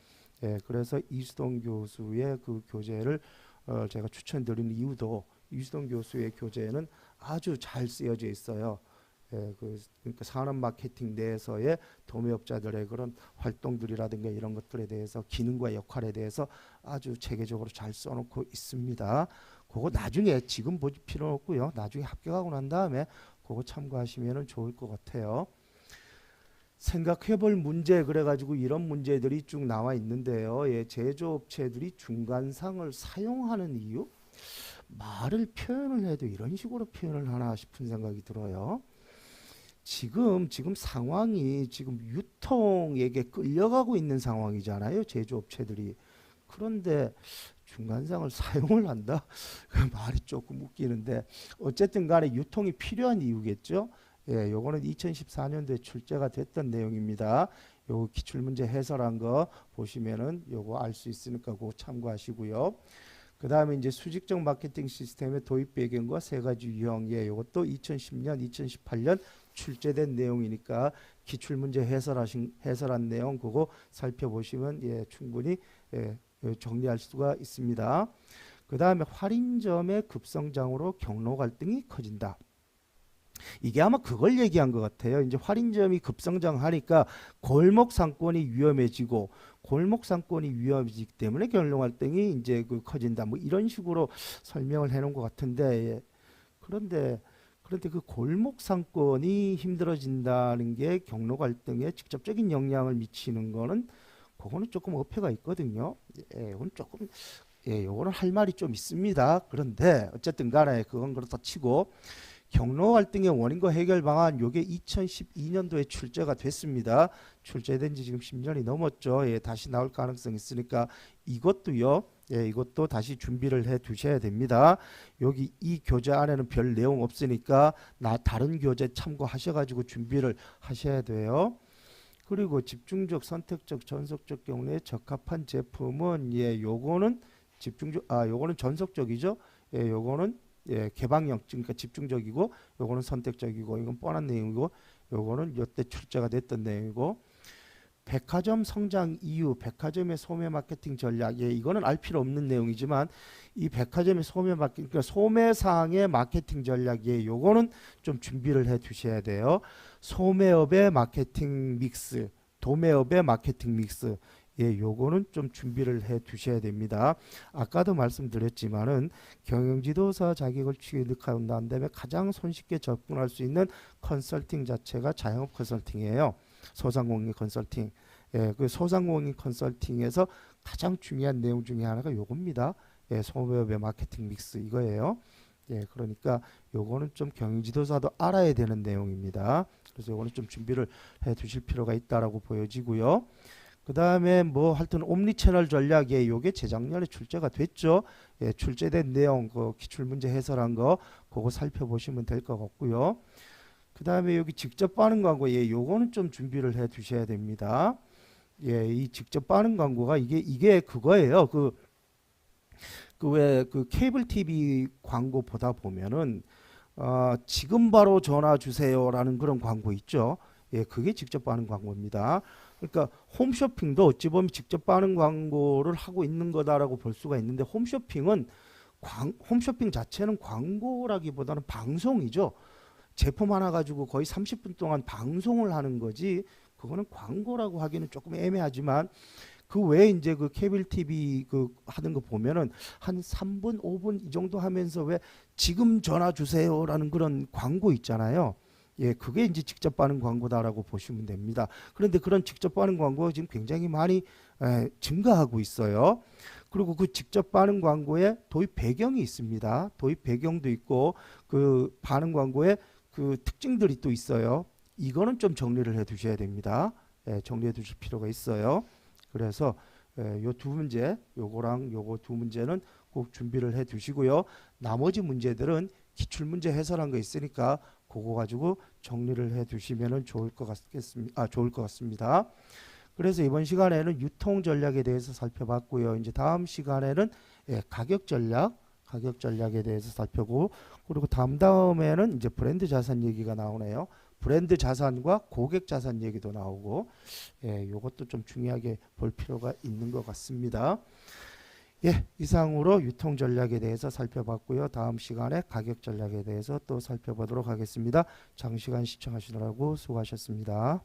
그래서 이수동 교수의 그 교재를 제가 추천드리는 이유도 이수동 교수의 교재는 아주 잘 쓰여져 있어요. 그러니까 산업 마케팅 내에서의 도매업자들의 그런 활동들이라든가 이런 것들에 대해서 기능과 역할에 대해서 아주 체계적으로 잘 써놓고 있습니다. 그거 나중에 지금 볼 필요는 없고요. 나중에 합격하고 난 다음에 그거 참고하시면 좋을 것 같아요. 생각해볼 문제 그래가지고 이런 문제들이 쭉 나와 있는데요. 제조업체들이 중간상을 사용하는 이유? 말을 표현을 해도 이런 식으로 표현을 하나 싶은 생각이 들어요. 지금 상황이 지금 유통에게 끌려가고 있는 상황이잖아요. 제조업체들이. 그런데 중간상을 사용을 한다? 말이 조금 웃기는데 어쨌든 간에 유통이 필요한 이유겠죠. 예, 요거는 2014년도에 출제가 됐던 내용입니다. 요거 기출문제 해설한 거 보시면은 요거 알 수 있으니까 그거 참고하시고요. 그 다음에 이제 수직적 마케팅 시스템의 도입 배경과 세 가지 유형, 예, 요것도 2010년, 2018년 출제된 내용이니까 기출문제 해설한 내용 그거 살펴보시면 예, 충분히 정리할 수가 있습니다. 그 다음에 할인점의 급성장으로 경로 갈등이 커진다. 이게 아마 그걸 얘기한 것 같아요. 이제 할인점이 급성장하니까 골목 상권이 위험해지고 골목 상권이 위험해지기 때문에 경로 갈등이 이제 커진다. 뭐 이런 식으로 설명을 해놓은 것 같은데 그런데 그런데 그 골목 상권이 힘들어진다는 게 경로 갈등에 직접적인 영향을 미치는 거는 그거는 조금 어폐가 있거든요. 이건 조금 요거는 할 말이 좀 있습니다. 그런데 어쨌든 간에 그건 그렇다 치고 경로 갈등의 원인과 해결 방안 요게 2012년도에 출제가 됐습니다. 출제된 지 지금 10년이 넘었죠. 다시 나올 가능성이 있으니까 이것도요. 이것도 다시 준비를 해 두셔야 됩니다. 여기 이 교재 안에는 별 내용 없으니까 다른 교재 참고하셔 가지고 준비를 하셔야 돼요. 그리고 집중적, 선택적, 전속적 경우에 적합한 제품은 요거는 요거는 전속적이죠. 요거는 개방형, 그러니까 집중적이고, 요거는 선택적이고, 이건 뻔한 내용이고, 요거는 요때 출제가 됐던 내용이고, 백화점 성장 이유, 백화점의 소매 마케팅 전략, 이거는 알 필요 없는 내용이지만, 이 백화점의 소매 마케팅, 그러니까 소매상의 마케팅 전략, 요거는 좀 준비를 해 두셔야 돼요. 소매업의 마케팅 믹스, 도매업의 마케팅 믹스, 요거는 좀 준비를 해 두셔야 됩니다. 아까도 말씀드렸지만은 경영지도사 자격을 취득한 다음에 가장 손쉽게 접근할 수 있는 컨설팅 자체가 자영업 컨설팅이에요. 소상공인 컨설팅. 그 소상공인 컨설팅에서 가장 중요한 내용 중에 하나가 요겁니다. 소매업의 마케팅 믹스 이거예요. 그러니까 요거는 좀 경영지도사도 알아야 되는 내용입니다. 그래서 요거는 좀 준비를 해 두실 필요가 있다라고 보여지고요. 그 다음에 뭐 하여튼 옴니채널 전략, 요게 재작년에 출제가 됐죠. 출제된 내용, 그 기출문제 해설한 거 그거 살펴보시면 될 것 같고요. 그 다음에 여기 직접 빠는 광고, 요거는 좀 준비를 해 두셔야 됩니다. 이 직접 빠는 광고가 이게 그거예요. 그 왜 그 케이블 TV 광고 보다 보면은 지금 바로 전화 주세요라는 그런 광고 있죠. 그게 직접 빠는 광고입니다. 그러니까 홈쇼핑도 어찌 보면 직접 빠는 광고를 하고 있는 거다라고 볼 수가 있는데 홈쇼핑 자체는 광고라기보다는 방송이죠. 제품 하나 가지고 거의 30분 동안 방송을 하는 거지 그거는 광고라고 하기는 조금 애매하지만 그 외에 이제 그 케이블 TV 그 하는 거 보면은 한 3분, 5분 이 정도 하면서 왜 지금 전화 주세요라는 그런 광고 있잖아요. 그게 이제 직접 빠는 광고다라고 보시면 됩니다. 그런데 그런 직접 빠는 광고가 지금 굉장히 많이 증가하고 있어요. 그리고 그 직접 빠는 광고에 도입 배경이 있습니다. 도입 배경도 있고 그 빠는 광고에 그 특징들이 또 있어요. 이거는 좀 정리를 해 두셔야 됩니다. 정리해 두실 필요가 있어요. 그래서 요 두 문제, 요거랑 요거 두 문제는 꼭 준비를 해 두시고요. 나머지 문제들은 기출문제 해설한 거 있으니까 그거 가지고 정리를 해 두시면은 좋을 것 같습니다. 그래서 이번 시간에는 유통 전략에 대해서 살펴봤고요. 이제 다음 시간에는 가격 전략에 대해서 살펴보고 그리고 다음에는 이제 브랜드 자산 얘기가 나오네요. 브랜드 자산과 고객 자산 얘기도 나오고 요것도 좀 중요하게 볼 필요가 있는 것 같습니다. 이상으로 유통 전략에 대해서 살펴봤고요. 다음 시간에 가격 전략에 대해서 또 살펴보도록 하겠습니다. 장시간 시청하시느라고 수고하셨습니다.